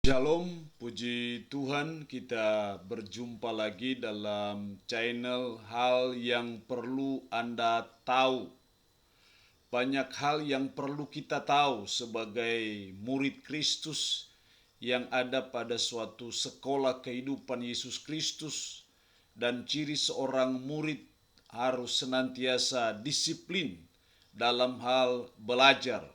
Shalom, puji Tuhan, kita berjumpa lagi dalam channel hal yang perlu Anda tahu. Banyak hal yang perlu kita tahu sebagai murid Kristus yang ada pada suatu sekolah kehidupan Yesus Kristus, dan ciri seorang murid harus senantiasa disiplin dalam hal belajar.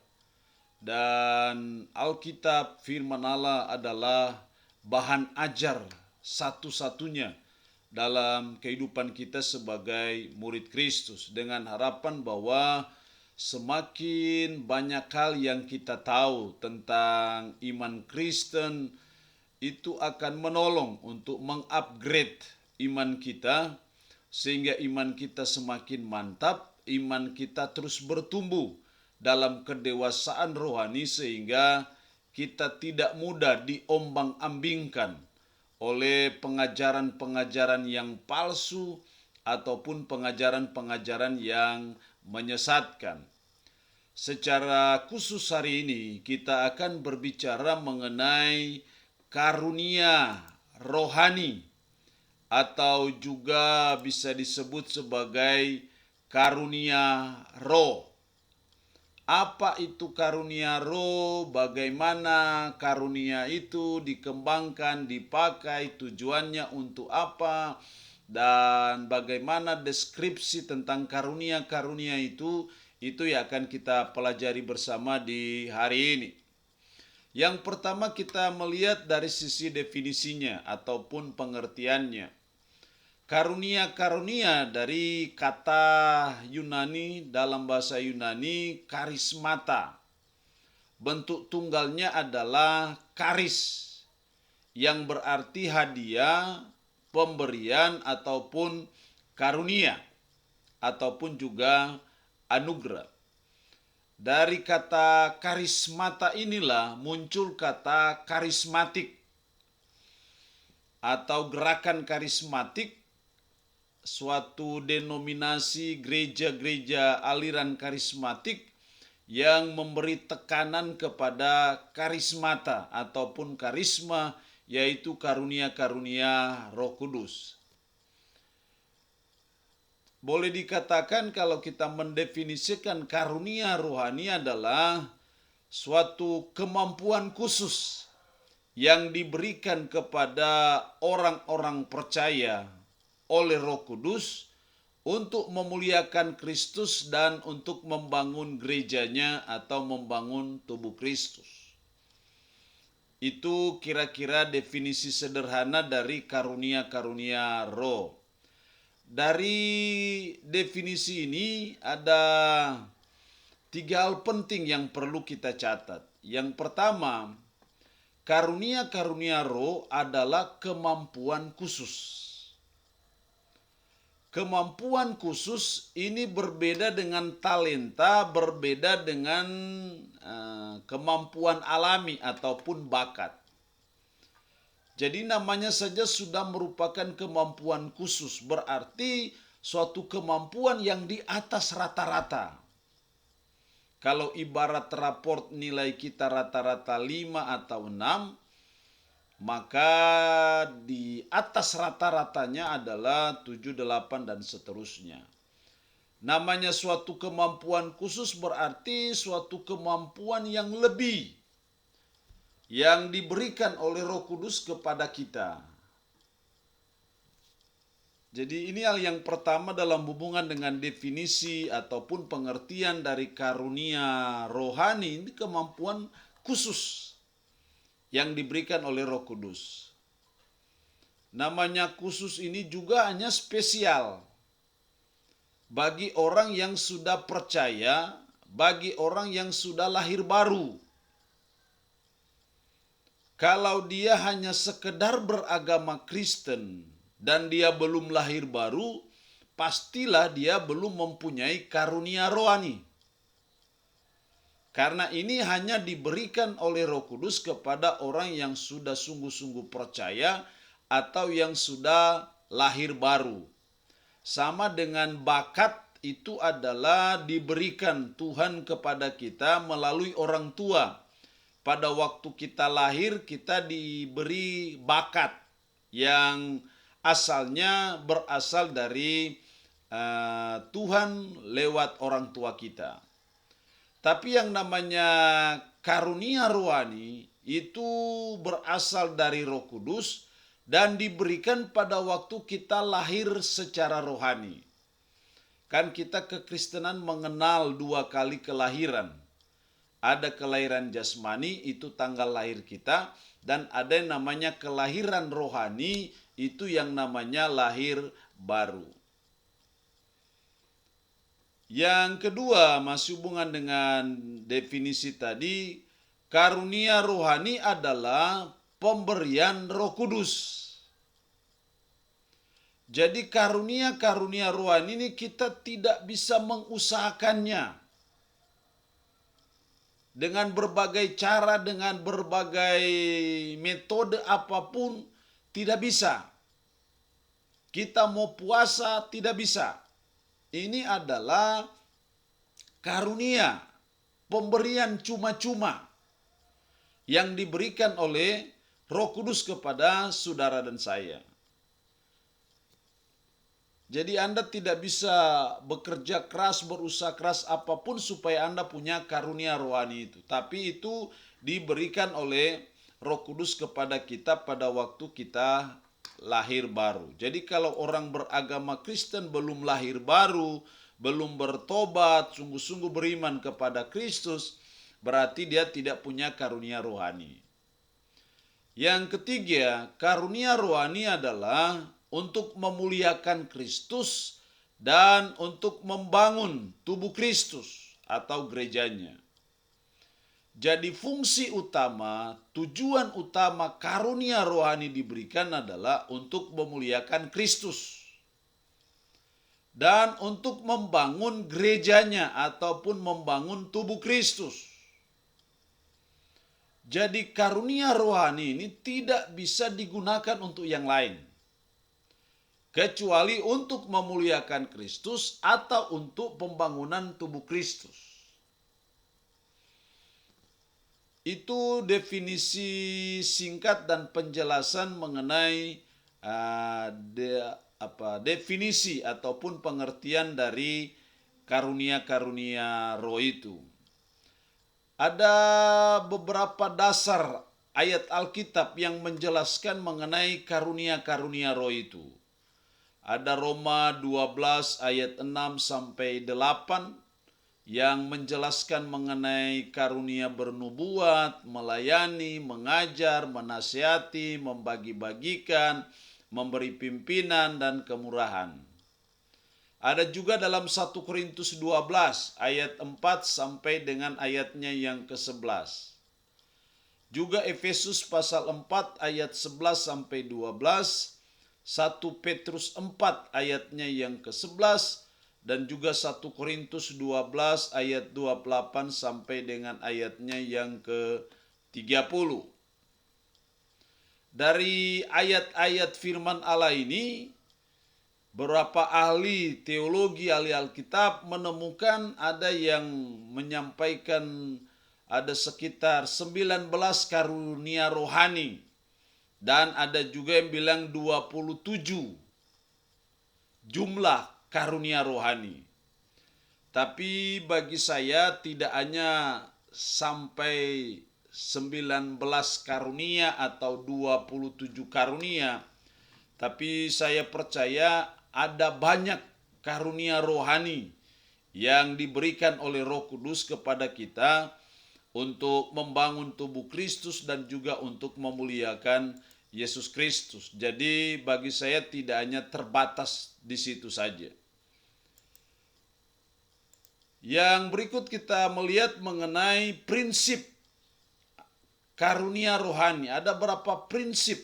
Dan Alkitab firman Allah adalah bahan ajar satu-satunya dalam kehidupan kita sebagai murid Kristus, dengan harapan bahwa semakin banyak hal yang kita tahu tentang iman Kristen, itu akan menolong untuk mengupgrade iman kita, sehingga iman kita semakin mantap, iman kita terus bertumbuh dalam kedewasaan rohani, sehingga kita tidak mudah diombang-ambingkan oleh pengajaran-pengajaran yang palsu ataupun pengajaran-pengajaran yang menyesatkan. Secara khusus hari ini kita akan berbicara mengenai karunia rohani, atau juga bisa disebut sebagai karunia roh. Apa itu karunia roh? Bagaimana karunia itu dikembangkan, dipakai, tujuannya untuk apa, dan bagaimana deskripsi tentang karunia-karunia itu yang akan kita pelajari bersama di hari ini. Yang pertama, kita melihat dari sisi definisinya ataupun pengertiannya. Karunia-karunia dari kata Yunani, dalam bahasa Yunani karismata. Bentuk tunggalnya adalah karis, yang berarti hadiah, pemberian ataupun karunia, ataupun juga anugerah. Dari kata karismata inilah muncul kata karismatik atau gerakan karismatik, suatu denominasi gereja-gereja aliran karismatik yang memberi tekanan kepada karismata ataupun karisma, yaitu karunia-karunia Roh Kudus. Boleh dikatakan kalau kita mendefinisikan karunia rohani adalah suatu kemampuan khusus yang diberikan kepada orang-orang percaya oleh Roh Kudus untuk memuliakan Kristus dan untuk membangun gerejanya atau membangun tubuh Kristus. Itu kira-kira definisi sederhana dari karunia-karunia roh. Dari definisi ini ada tiga hal penting yang perlu kita catat. Yang pertama, karunia-karunia roh adalah kemampuan khusus. Kemampuan khusus ini berbeda dengan talenta, berbeda dengan kemampuan alami ataupun bakat. Jadi namanya saja sudah merupakan kemampuan khusus, berarti suatu kemampuan yang di atas rata-rata. Kalau ibarat raport nilai kita rata-rata 5 atau 6, maka di atas rata-ratanya adalah 7, 8, dan seterusnya. Namanya suatu kemampuan khusus berarti suatu kemampuan yang lebih, yang diberikan oleh Roh Kudus kepada kita. Jadi ini hal yang pertama dalam hubungan dengan definisi ataupun pengertian dari karunia rohani, ini kemampuan khusus yang diberikan oleh Roh Kudus. Namanya khusus ini juga hanya spesial bagi orang yang sudah percaya, bagi orang yang sudah lahir baru. Kalau dia hanya sekedar beragama Kristen dan dia belum lahir baru, pastilah dia belum mempunyai karunia rohani. Karena ini hanya diberikan oleh Roh Kudus kepada orang yang sudah sungguh-sungguh percaya atau yang sudah lahir baru. Sama dengan bakat, itu adalah diberikan Tuhan kepada kita melalui orang tua. pada waktu kita lahir kita diberi bakat yang asalnya berasal dari Tuhan lewat orang tua kita. Tapi yang namanya karunia rohani itu berasal dari Roh Kudus dan diberikan pada waktu kita lahir secara rohani. Kan kita kekristenan mengenal 2 kali kelahiran. Ada kelahiran jasmani, itu tanggal lahir kita, dan ada yang namanya kelahiran rohani, itu yang namanya lahir baru. Yang kedua, masih hubungan dengan definisi tadi, karunia rohani adalah pemberian Roh Kudus. Jadi karunia-karunia rohani ini kita tidak bisa mengusahakannya. Dengan berbagai cara, dengan berbagai metode apapun, tidak bisa. Kita mau puasa, tidak bisa. Ini adalah karunia, pemberian cuma-cuma yang diberikan oleh Roh Kudus kepada saudara dan saya. Jadi Anda tidak bisa bekerja keras, berusaha keras apapun supaya Anda punya karunia rohani itu. Tapi itu diberikan oleh Roh Kudus kepada kita pada waktu kita lahir baru. Jadi kalau orang beragama Kristen belum lahir baru, belum bertobat, sungguh-sungguh beriman kepada Kristus, berarti dia tidak punya karunia rohani. Yang ketiga, karunia rohani adalah untuk memuliakan Kristus dan untuk membangun tubuh Kristus atau gerejanya. Jadi fungsi utama, tujuan utama karunia rohani diberikan adalah untuk memuliakan Kristus dan untuk membangun gerejanya ataupun membangun tubuh Kristus. Jadi karunia rohani ini tidak bisa digunakan untuk yang lain, kecuali untuk memuliakan Kristus atau untuk pembangunan tubuh Kristus. Itu definisi singkat dan penjelasan mengenai definisi ataupun pengertian dari karunia-karunia roh itu. Ada beberapa dasar ayat Alkitab yang menjelaskan mengenai karunia-karunia roh itu. Ada Roma 12 ayat 6 sampai 8 yang menjelaskan mengenai karunia bernubuat, melayani, mengajar, menasihati, membagi-bagikan, memberi pimpinan dan kemurahan. Ada juga dalam 1 Korintus 12 ayat 4 sampai dengan ayatnya yang ke-11. Juga Efesus pasal 4 ayat 11 sampai 12, 1 Petrus 4 ayatnya yang ke-11, dan juga 1 Korintus 12 ayat 28 sampai dengan ayatnya yang ke-30. Dari ayat-ayat firman Allah ini, beberapa ahli teologi, ahli Alkitab menemukan ada yang menyampaikan ada sekitar 19 karunia rohani. Dan ada juga yang bilang 27 jumlah karunia rohani. Tapi bagi saya tidak hanya sampai 19 karunia atau 27 karunia, tapi saya percaya ada banyak karunia rohani yang diberikan oleh Roh Kudus kepada kita untuk membangun tubuh Kristus dan juga untuk memuliakan Yesus Kristus. Jadi bagi saya tidak hanya terbatas di situ saja. Yang berikut kita melihat mengenai prinsip karunia rohani. Ada berapa prinsip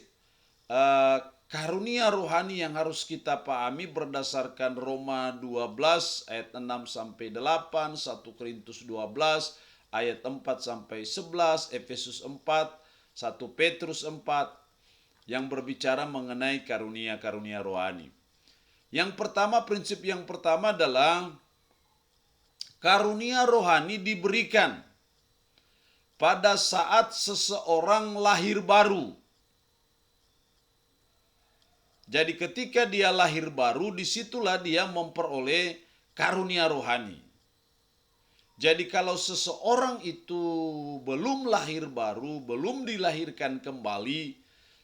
karunia rohani yang harus kita pahami berdasarkan Roma 12 ayat 6 sampai 8, 1 Korintus 12 ayat 4 sampai 11, Efesus 4, 1 Petrus 4 yang berbicara mengenai karunia-karunia rohani. Yang pertama, prinsip yang pertama adalah karunia rohani diberikan pada saat seseorang lahir baru. Jadi ketika dia lahir baru, disitulah dia memperoleh karunia rohani. Jadi kalau seseorang itu belum lahir baru, belum dilahirkan kembali,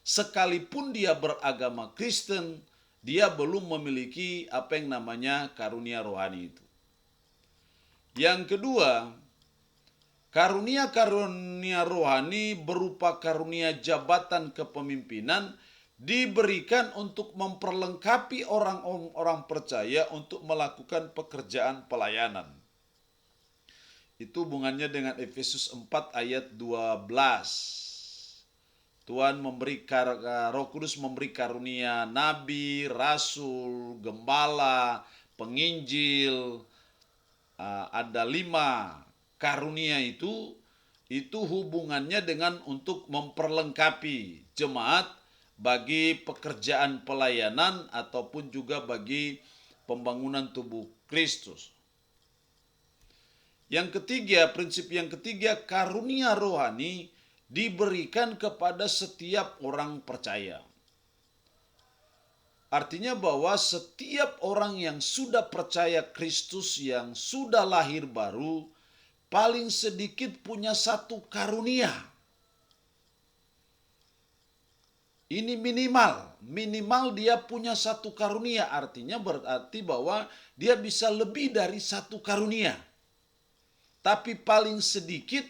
sekalipun dia beragama Kristen, dia belum memiliki apa yang namanya karunia rohani itu. Yang kedua, karunia-karunia rohani berupa karunia jabatan kepemimpinan diberikan untuk memperlengkapi orang-orang percaya untuk melakukan pekerjaan pelayanan. Itu hubungannya dengan Efesus 4 ayat 12. Tuhan Roh Kudus memberi karunia nabi, rasul, gembala, penginjil. Ada 5 karunia itu hubungannya dengan untuk memperlengkapi jemaat bagi pekerjaan pelayanan ataupun juga bagi pembangunan tubuh Kristus. Yang ketiga, prinsip yang ketiga, karunia rohani diberikan kepada setiap orang percaya. Artinya bahwa setiap orang yang sudah percaya Kristus, yang sudah lahir baru, paling sedikit punya satu karunia. Ini minimal dia punya satu karunia, artinya berarti bahwa dia bisa lebih dari satu karunia. Tapi paling sedikit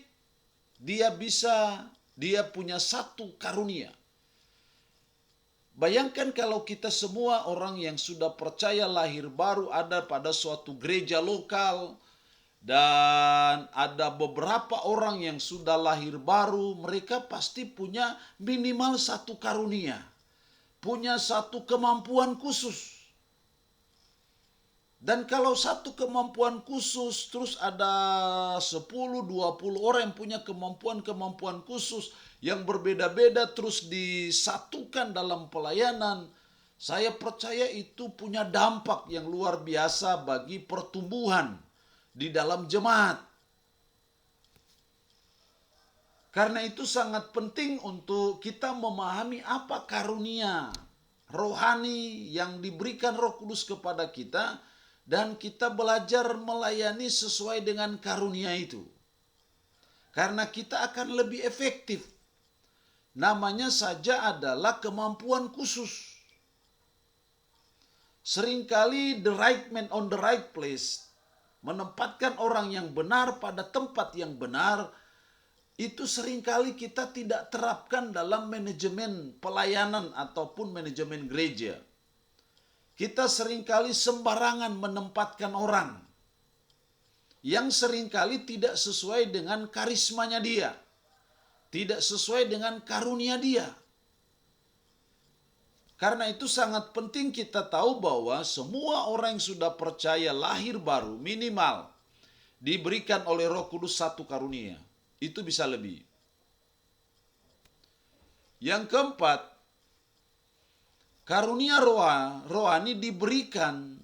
dia punya satu karunia. Bayangkan kalau kita semua orang yang sudah percaya lahir baru ada pada suatu gereja lokal, dan ada beberapa orang yang sudah lahir baru, mereka pasti punya minimal satu karunia, punya satu kemampuan khusus. Dan kalau satu kemampuan khusus, terus ada 10-20 orang yang punya kemampuan khusus yang berbeda-beda, terus disatukan dalam pelayanan, saya percaya itu punya dampak yang luar biasa bagi pertumbuhan di dalam jemaat. Karena itu sangat penting untuk kita memahami apa karunia rohani yang diberikan Roh Kudus kepada kita, dan kita belajar melayani sesuai dengan karunia itu. Karena kita akan lebih efektif. Namanya saja adalah kemampuan khusus. Seringkali the right man on the right place, menempatkan orang yang benar pada tempat yang benar, itu seringkali kita tidak terapkan dalam manajemen pelayanan ataupun manajemen gereja. Kita seringkali sembarangan menempatkan orang yang seringkali tidak sesuai dengan karismanya dia, tidak sesuai dengan karunia dia. Karena itu sangat penting kita tahu bahwa semua orang yang sudah percaya lahir baru minimal diberikan oleh Roh Kudus satu karunia. Itu bisa lebih. Yang keempat, karunia rohani diberikan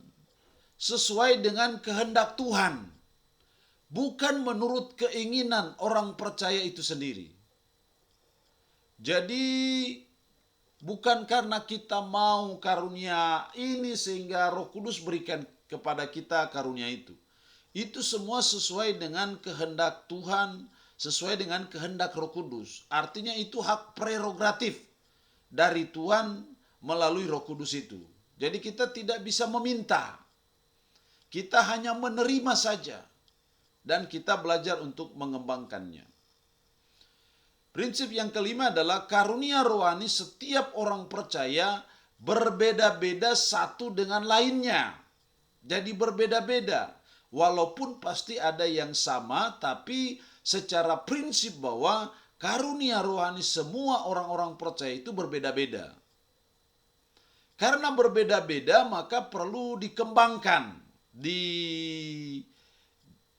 sesuai dengan kehendak Tuhan, bukan menurut keinginan orang percaya itu sendiri. Jadi bukan karena kita mau karunia ini sehingga Roh Kudus berikan kepada kita karunia itu. Itu semua sesuai dengan kehendak Tuhan, sesuai dengan kehendak Roh Kudus. Artinya itu hak prerogatif dari Tuhan melalui Roh Kudus itu. Jadi kita tidak bisa meminta. Kita hanya menerima saja. Dan kita belajar untuk mengembangkannya. Prinsip yang kelima adalah karunia rohani setiap orang percaya berbeda-beda satu dengan lainnya. Jadi berbeda-beda. Walaupun pasti ada yang sama, tapi secara prinsip bahwa karunia rohani semua orang-orang percaya itu berbeda-beda. Karena berbeda-beda maka perlu dikembangkan,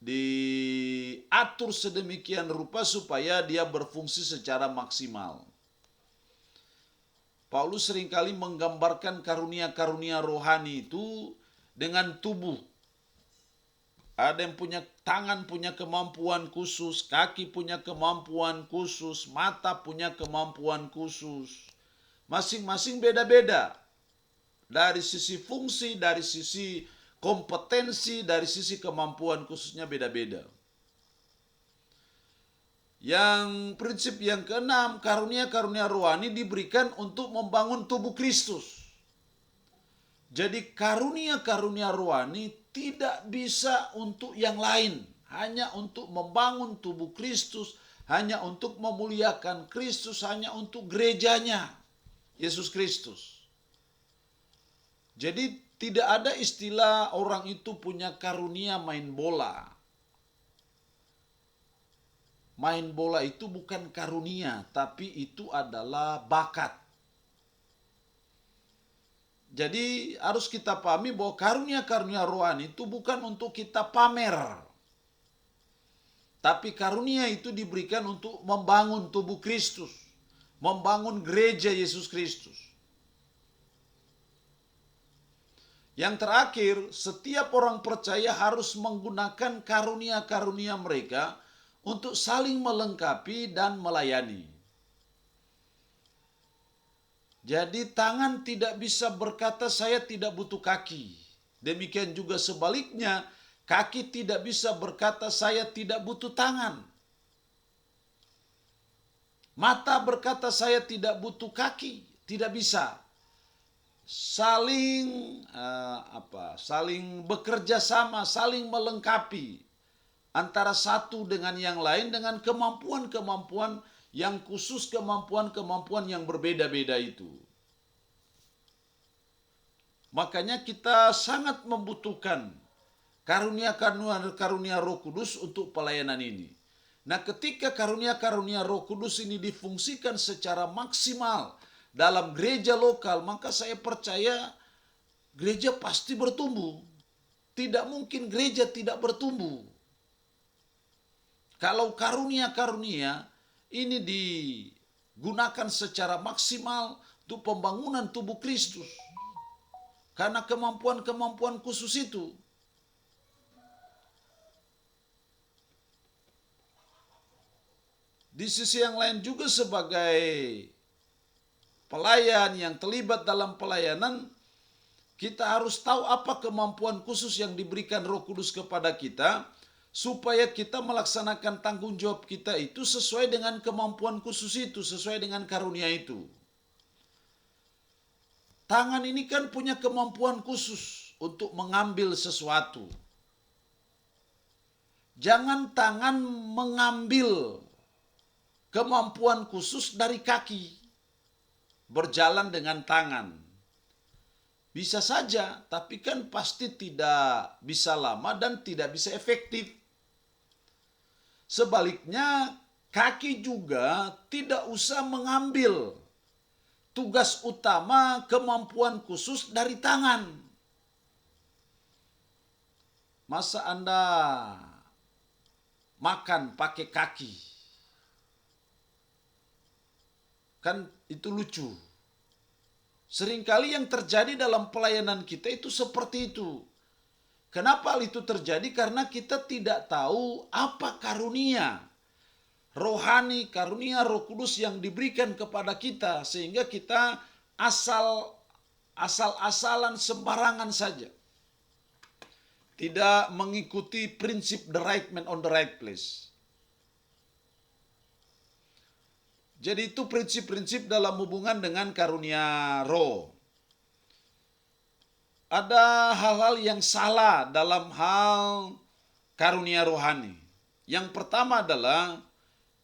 diatur sedemikian rupa supaya dia berfungsi secara maksimal. Paulus seringkali menggambarkan karunia-karunia rohani itu dengan tubuh. Ada yang punya tangan punya kemampuan khusus, kaki punya kemampuan khusus, mata punya kemampuan khusus. Masing-masing beda-beda. Dari sisi fungsi, dari sisi kompetensi, dari sisi kemampuan khususnya beda-beda. Yang prinsip yang keenam, karunia-karunia rohani diberikan untuk membangun tubuh Kristus. Jadi karunia-karunia rohani tidak bisa untuk yang lain, hanya untuk membangun tubuh Kristus, hanya untuk memuliakan Kristus, hanya untuk gerejanya Yesus Kristus. Jadi tidak ada istilah orang itu punya karunia main bola. Main bola itu bukan karunia, tapi itu adalah bakat. Jadi harus kita pahami bahwa karunia-karunia rohani itu bukan untuk kita pamer. Tapi karunia itu diberikan untuk membangun tubuh Kristus. Membangun gereja Yesus Kristus. Yang terakhir, setiap orang percaya harus menggunakan karunia-karunia mereka untuk saling melengkapi dan melayani. Jadi tangan tidak bisa berkata saya tidak butuh kaki. Demikian juga sebaliknya, kaki tidak bisa berkata saya tidak butuh tangan. Mata berkata saya tidak butuh kaki, tidak bisa. Saling bekerja sama, saling melengkapi antara satu dengan yang lain dengan kemampuan-kemampuan yang khusus, kemampuan-kemampuan yang berbeda-beda itu. Makanya kita sangat membutuhkan karunia-karunia Roh Kudus untuk pelayanan ini. Nah, ketika karunia-karunia Roh Kudus ini difungsikan secara maksimal dalam gereja lokal, maka saya percaya gereja pasti bertumbuh. Tidak mungkin gereja tidak bertumbuh. Kalau karunia-karunia ini digunakan secara maksimal untuk pembangunan tubuh Kristus. Karena kemampuan-kemampuan khusus itu. Di sisi yang lain juga sebagai pelayan yang terlibat dalam pelayanan, kita harus tahu apa kemampuan khusus yang diberikan Roh Kudus kepada kita, supaya kita melaksanakan tanggung jawab kita itu sesuai dengan kemampuan khusus itu, sesuai dengan karunia itu. Tangan ini kan punya kemampuan khusus untuk mengambil sesuatu. Jangan tangan mengambil kemampuan khusus dari kaki. Berjalan dengan tangan. Bisa saja, tapi kan pasti tidak bisa lama dan tidak bisa efektif. Sebaliknya, kaki juga tidak usah mengambil tugas utama kemampuan khusus dari tangan. Masa Anda makan pakai kaki? Kan itu lucu. Seringkali yang terjadi dalam pelayanan kita itu seperti itu. Kenapa hal itu terjadi? Karena kita tidak tahu apa karunia rohani, karunia Roh Kudus yang diberikan kepada kita, sehingga kita asal-asalan sembarangan saja. Tidak mengikuti prinsip the right man on the right place. Jadi itu prinsip-prinsip dalam hubungan dengan karunia roh. Ada hal-hal yang salah dalam hal karunia rohani. Yang pertama adalah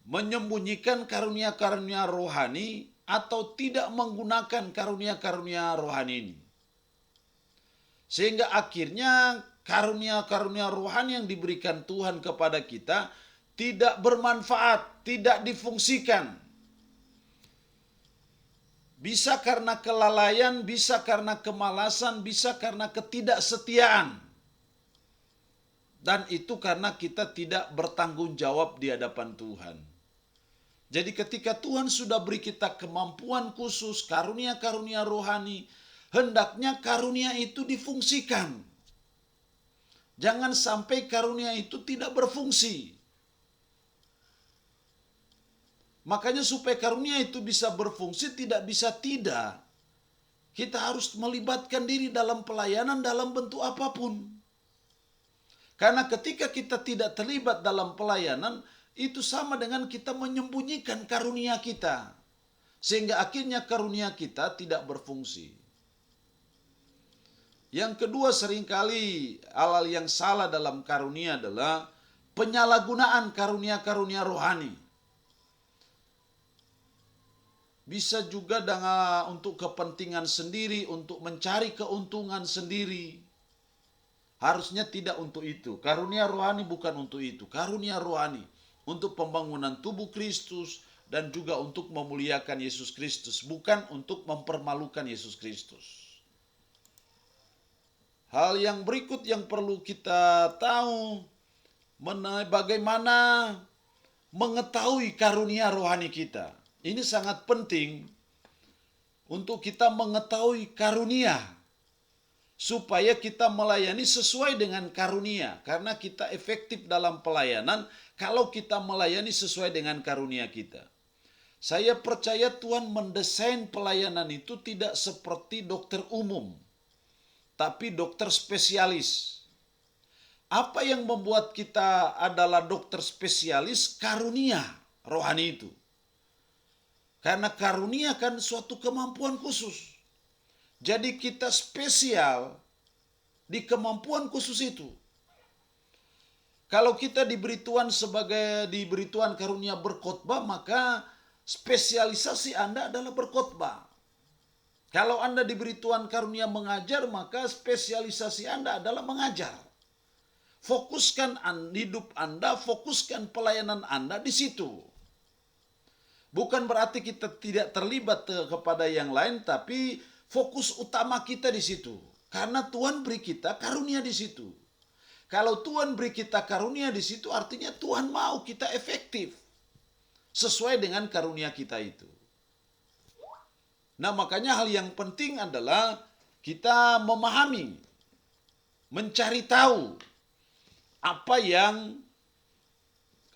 menyembunyikan karunia-karunia rohani atau tidak menggunakan karunia-karunia rohani ini. Sehingga akhirnya karunia-karunia rohani yang diberikan Tuhan kepada kita tidak bermanfaat, tidak difungsikan. Bisa karena kelalaian, bisa karena kemalasan, bisa karena ketidaksetiaan. Dan itu karena kita tidak bertanggung jawab di hadapan Tuhan. Jadi ketika Tuhan sudah beri kita kemampuan khusus, karunia-karunia rohani, hendaknya karunia itu difungsikan. Jangan sampai karunia itu tidak berfungsi. Makanya supaya karunia itu bisa berfungsi tidak bisa tidak. Kita harus melibatkan diri dalam pelayanan dalam bentuk apapun. Karena ketika kita tidak terlibat dalam pelayanan, itu sama dengan kita menyembunyikan karunia kita. Sehingga akhirnya karunia kita tidak berfungsi. Yang kedua, seringkali hal-hal yang salah dalam karunia adalah penyalahgunaan karunia-karunia rohani. Bisa juga untuk kepentingan sendiri, untuk mencari keuntungan sendiri. Harusnya tidak untuk itu. Karunia rohani bukan untuk itu. Karunia rohani untuk pembangunan tubuh Kristus dan juga untuk memuliakan Yesus Kristus, bukan untuk mempermalukan Yesus Kristus. Hal yang berikut yang perlu kita tahu bagaimana mengetahui karunia rohani kita. Ini sangat penting untuk kita mengetahui karunia supaya kita melayani sesuai dengan karunia, karena kita efektif dalam pelayanan kalau kita melayani sesuai dengan karunia kita. Saya percaya Tuhan mendesain pelayanan itu tidak seperti dokter umum, tapi dokter spesialis. Apa yang membuat kita adalah dokter spesialis? Karunia rohani itu. Karena karunia kan suatu kemampuan khusus. Jadi kita spesial di kemampuan khusus itu. Kalau kita diberi Tuhan karunia berkhotbah, maka spesialisasi Anda adalah berkhotbah. Kalau Anda diberi Tuhan karunia mengajar, maka spesialisasi Anda adalah mengajar. Fokuskan hidup Anda, fokuskan pelayanan Anda di situ. Bukan berarti kita tidak terlibat kepada yang lain, tapi fokus utama kita di situ. Karena Tuhan beri kita karunia di situ. Kalau Tuhan beri kita karunia di situ, artinya Tuhan mau kita efektif sesuai dengan karunia kita itu. Nah, makanya hal yang penting adalah kita memahami, mencari tahu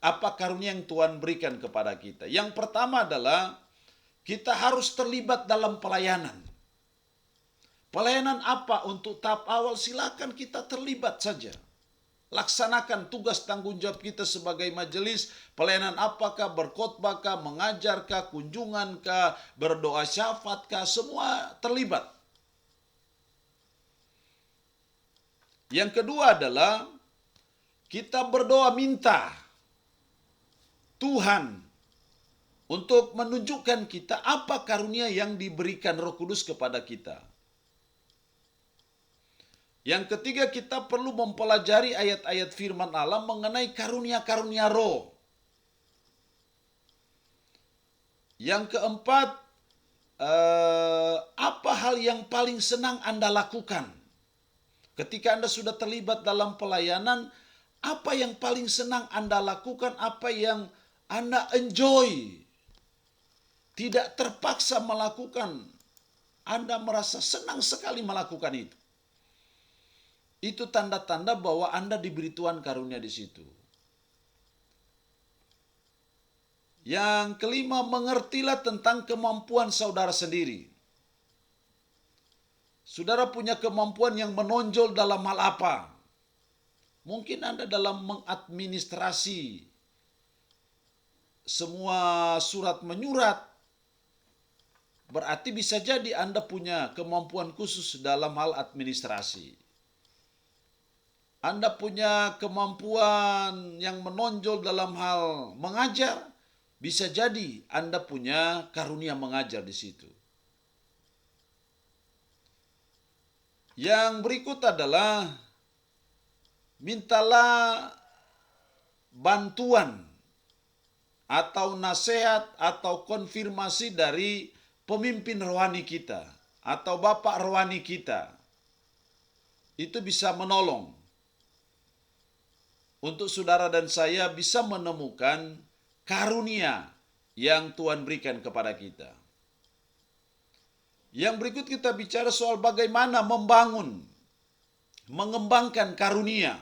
apa karunia yang Tuhan berikan kepada kita. Yang pertama adalah kita harus terlibat dalam pelayanan. Pelayanan apa? Untuk tahap awal silakan kita terlibat saja. Laksanakan tugas tanggung jawab kita sebagai majelis. Pelayanan apakah? Berkhotbahkah? Mengajarkah? Kunjungankah? Berdoa syafatkah? Semua terlibat. Yang kedua adalah kita berdoa minta Tuhan untuk menunjukkan kita apa karunia yang diberikan Roh Kudus kepada kita. Yang ketiga, kita perlu mempelajari ayat-ayat firman Allah mengenai karunia-karunia roh. Yang keempat, apa hal yang paling senang Anda lakukan? Ketika Anda sudah terlibat dalam pelayanan, apa yang paling senang Anda lakukan? Apa yang Anda enjoy? Tidak terpaksa melakukan. Anda merasa senang sekali melakukan itu. Itu tanda-tanda bahwa Anda diberi Tuhan karunia di situ. Yang kelima, mengertilah tentang kemampuan saudara sendiri. Saudara punya kemampuan yang menonjol dalam hal apa? Mungkin Anda dalam mengadministrasi semua surat menyurat. Berarti bisa jadi Anda punya kemampuan khusus dalam hal administrasi. Anda punya kemampuan yang menonjol dalam hal mengajar, bisa jadi Anda punya karunia mengajar di situ. Yang berikut adalah mintalah bantuan atau nasihat atau konfirmasi dari pemimpin rohani kita atau bapak rohani kita. Itu bisa menolong untuk saudara dan saya bisa menemukan karunia yang Tuhan berikan kepada kita. Yang berikut kita bicara soal bagaimana mengembangkan karunia.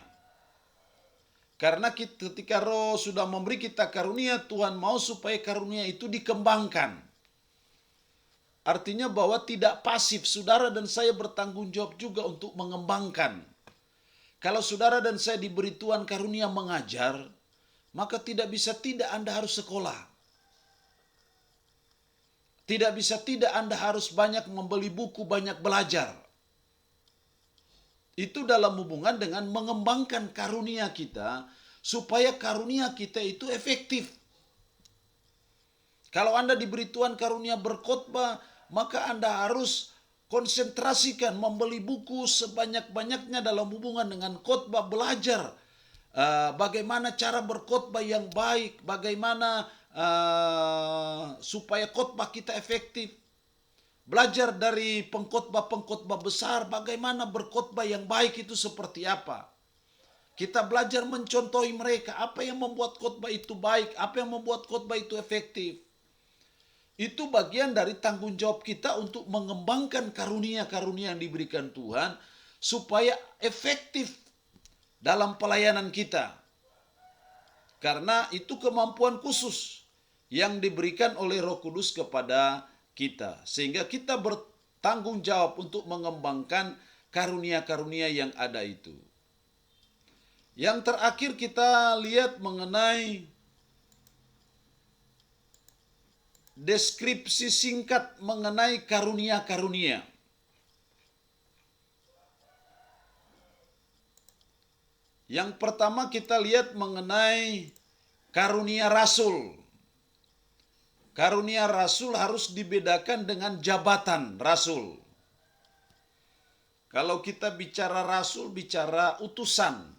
Karena ketika Roh sudah memberi kita karunia, Tuhan mau supaya karunia itu dikembangkan. Artinya bahwa tidak pasif, saudara dan saya bertanggung jawab juga untuk mengembangkan. Kalau saudara dan saya diberi Tuhan karunia mengajar, maka tidak bisa tidak Anda harus sekolah. Tidak bisa tidak Anda harus banyak membeli buku, banyak belajar. Itu dalam hubungan dengan mengembangkan karunia kita, supaya karunia kita itu efektif. Kalau Anda diberi Tuhan karunia berkhotbah, maka Anda harus konsentrasikan membeli buku sebanyak-banyaknya dalam hubungan dengan khotbah, belajar bagaimana cara berkhotbah yang baik, bagaimana supaya khotbah kita efektif. Belajar dari pengkhotbah-pengkhotbah besar, bagaimana berkhotbah yang baik itu seperti apa. Kita belajar mencontohi mereka, apa yang membuat khotbah itu baik, apa yang membuat khotbah itu efektif. Itu bagian dari tanggung jawab kita untuk mengembangkan karunia-karunia yang diberikan Tuhan, supaya efektif dalam pelayanan kita. Karena itu kemampuan khusus yang diberikan oleh Roh Kudus kepada kita, sehingga kita bertanggung jawab untuk mengembangkan karunia-karunia yang ada itu. Yang terakhir kita lihat mengenai deskripsi singkat mengenai karunia-karunia. Yang pertama kita lihat mengenai karunia rasul. Karunia rasul harus dibedakan dengan jabatan rasul. Kalau kita bicara rasul, bicara utusan.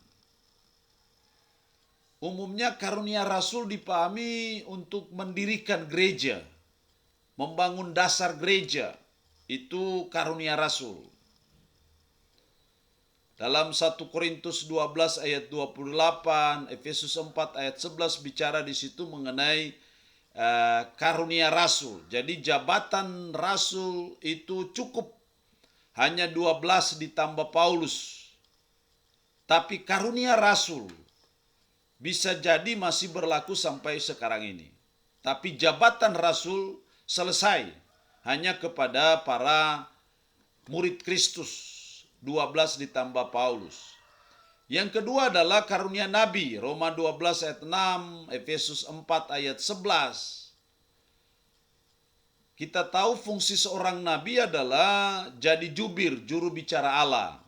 Umumnya karunia rasul dipahami untuk mendirikan gereja, membangun dasar gereja. Itu karunia rasul. Dalam 1 Korintus 12 ayat 28, Efesus 4 ayat 11 bicara di situ mengenai karunia rasul. Jadi jabatan rasul itu cukup hanya 12 ditambah Paulus. Tapi karunia rasul bisa jadi masih berlaku sampai sekarang ini. Tapi jabatan rasul selesai hanya kepada para murid Kristus, 12 ditambah Paulus. Yang kedua adalah karunia nabi, Roma 12 ayat 6, Efesus 4 ayat 11. Kita tahu fungsi seorang nabi adalah jadi jubir, juru bicara Allah.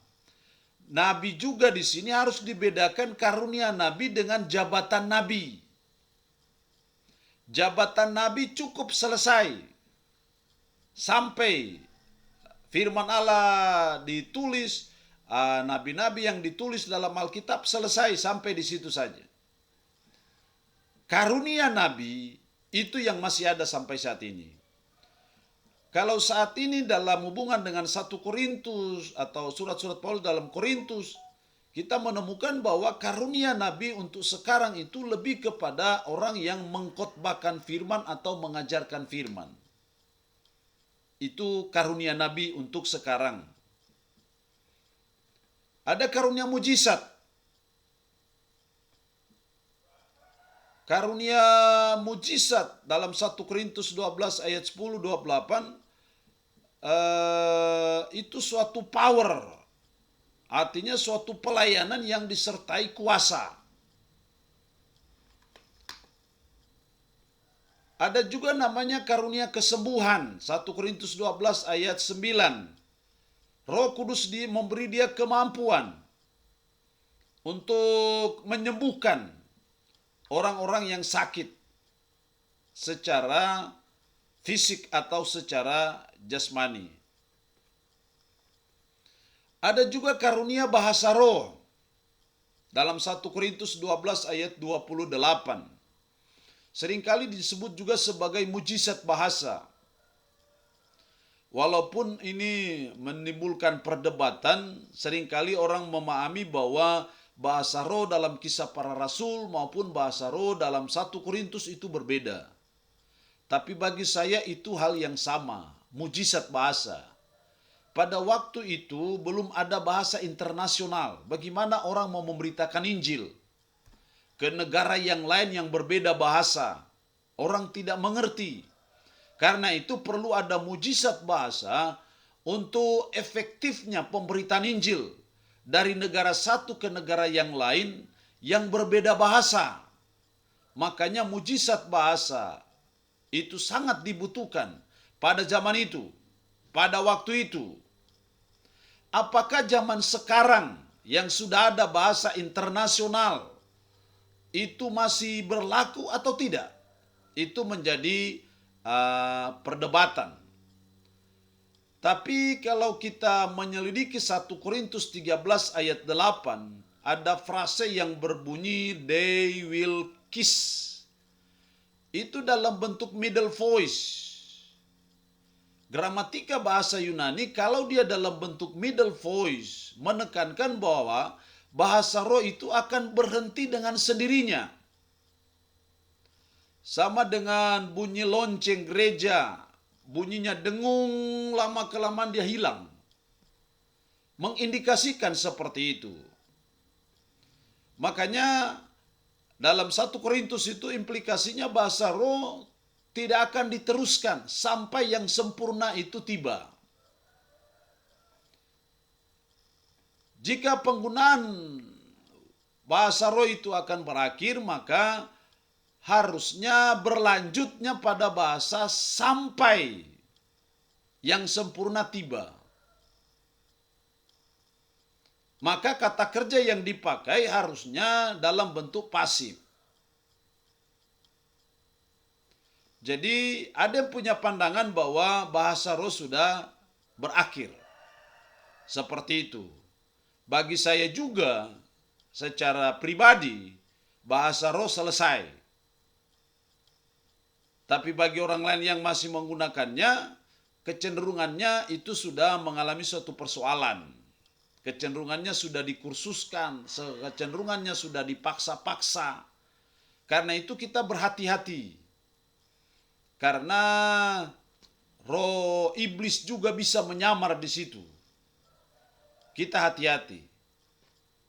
Nabi juga di sini harus dibedakan karunia nabi dengan jabatan nabi. Jabatan nabi cukup selesai sampai firman Allah ditulis, nabi-nabi yang ditulis dalam Alkitab selesai sampai di situ saja. Karunia nabi itu yang masih ada sampai saat ini. Kalau saat ini dalam hubungan dengan 1 Korintus atau surat-surat Paulus dalam Korintus, kita menemukan bahwa karunia nabi untuk sekarang itu lebih kepada orang yang mengkhotbahkan firman atau mengajarkan firman. Itu karunia nabi untuk sekarang. Ada karunia mujizat. Karunia mujizat dalam 1 Korintus 12 ayat 10-28 itu suatu power. Artinya suatu pelayanan yang disertai kuasa. Ada juga namanya karunia kesembuhan. 1 Korintus 12 ayat 9. Roh Kudus memberi dia kemampuan untuk menyembuhkan orang-orang yang sakit secara fisik atau secara jasmani. Ada juga karunia bahasa roh. Dalam 1 Korintus 12 ayat 28. Seringkali disebut juga sebagai mujizat bahasa. Walaupun ini menimbulkan perdebatan, seringkali orang memahami bahwa bahasa roh dalam kisah para rasul maupun bahasa roh dalam 1 Korintus itu berbeda. Tapi bagi saya itu hal yang sama, mujizat bahasa. Pada waktu itu belum ada bahasa internasional. Bagaimana orang mau memberitakan Injil? ke negara yang lain yang berbeda bahasa. Orang tidak mengerti. Karena itu perlu ada mujizat bahasa untuk efektifnya pemberitaan Injil dari negara satu ke negara yang lain yang berbeda bahasa. Makanya mujizat bahasa itu sangat dibutuhkan pada zaman itu, pada waktu itu. Apakah zaman sekarang yang sudah ada bahasa internasional itu masih berlaku atau tidak? Itu menjadi perdebatan. Tapi kalau kita menyelidiki 1 Korintus 13 ayat 8, ada frase yang berbunyi they will kiss. Itu dalam bentuk middle voice. Gramatika bahasa Yunani kalau dia dalam bentuk middle voice menekankan bahwa bahasa roh itu akan berhenti dengan sendirinya. Sama dengan bunyi lonceng gereja, bunyinya dengung, lama-kelamaan dia hilang. Mengindikasikan seperti itu. Makanya dalam 1 Korintus itu implikasinya bahasa roh tidak akan diteruskan sampai yang sempurna itu tiba. Jika penggunaan bahasa roh itu akan berakhir, maka harusnya berlanjutnya pada bahasa sampai yang sempurna tiba. Maka kata kerja yang dipakai harusnya dalam bentuk pasif. Jadi ada yang punya pandangan bahwa bahasa roh sudah berakhir. Seperti itu. Bagi saya juga secara pribadi bahasa roh selesai. Tapi bagi orang lain yang masih menggunakannya, kecenderungannya itu sudah mengalami suatu persoalan. Kecenderungannya sudah dikursuskan, kecenderungannya sudah dipaksa-paksa. Karena itu kita berhati-hati. Karena roh iblis juga bisa menyamar di situ. Kita hati-hati.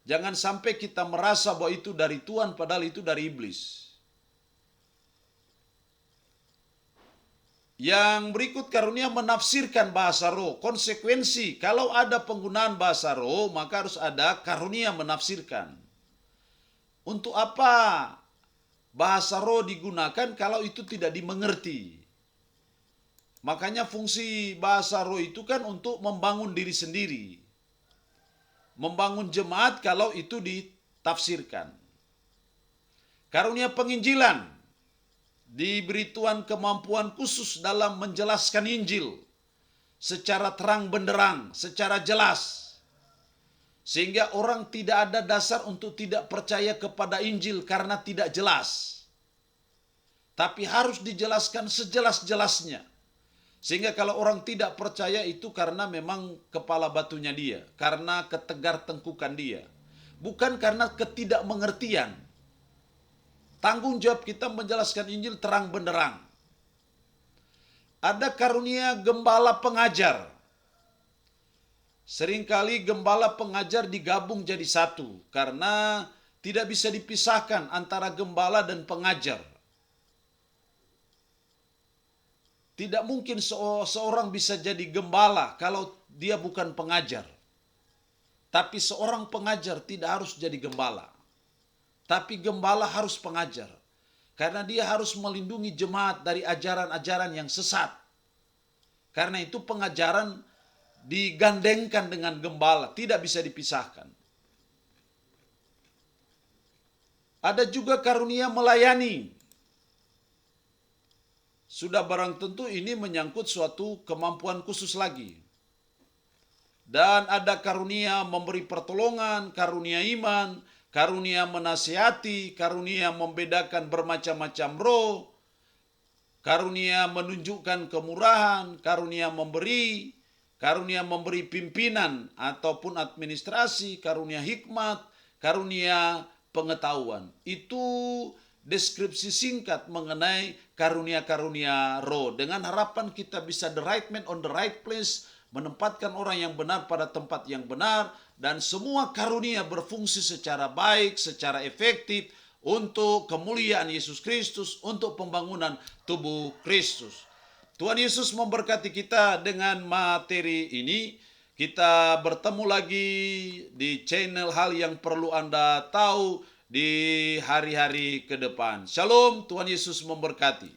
Jangan sampai kita merasa bahwa itu dari Tuhan padahal itu dari iblis. Yang berikut karunia menafsirkan bahasa roh. Konsekuensi kalau ada penggunaan bahasa roh maka harus ada karunia menafsirkan. Untuk apa bahasa roh digunakan kalau itu tidak dimengerti? Makanya fungsi bahasa roh itu kan untuk membangun diri sendiri. Membangun jemaat kalau itu ditafsirkan. Karunia penginjilan. Diberi Tuhan kemampuan khusus dalam menjelaskan Injil. Secara terang benderang, secara jelas. Sehingga orang tidak ada dasar untuk tidak percaya kepada Injil karena tidak jelas. Tapi harus dijelaskan sejelas-jelasnya. Sehingga kalau orang tidak percaya itu karena memang kepala batunya dia. Karena ketegar tengkukan dia. Bukan karena ketidakmengertian. Tanggung jawab kita menjelaskan Injil terang benderang. Ada karunia gembala pengajar. Seringkali gembala pengajar digabung jadi satu. Karena tidak bisa dipisahkan antara gembala dan pengajar. Tidak mungkin seorang bisa jadi gembala kalau dia bukan pengajar. Tapi seorang pengajar tidak harus jadi gembala. Tapi gembala harus pengajar. Karena dia harus melindungi jemaat dari ajaran-ajaran yang sesat. Karena itu pengajaran digandengkan dengan gembala. Tidak bisa dipisahkan. Ada juga karunia melayani. Sudah barang tentu ini menyangkut suatu kemampuan khusus lagi. Dan ada karunia memberi pertolongan, karunia iman, karunia menasihati, karunia membedakan bermacam-macam roh, karunia menunjukkan kemurahan, karunia memberi pimpinan ataupun administrasi, karunia hikmat, karunia pengetahuan. Itu deskripsi singkat mengenai karunia-karunia roh. Dengan harapan kita bisa the right man on the right place, menempatkan orang yang benar pada tempat yang benar, dan semua karunia berfungsi secara baik, secara efektif untuk kemuliaan Yesus Kristus, untuk pembangunan tubuh Kristus. Tuhan Yesus memberkati kita dengan materi ini. Kita bertemu lagi di channel hal yang perlu Anda tahu di hari-hari ke depan. Shalom, Tuhan Yesus memberkati.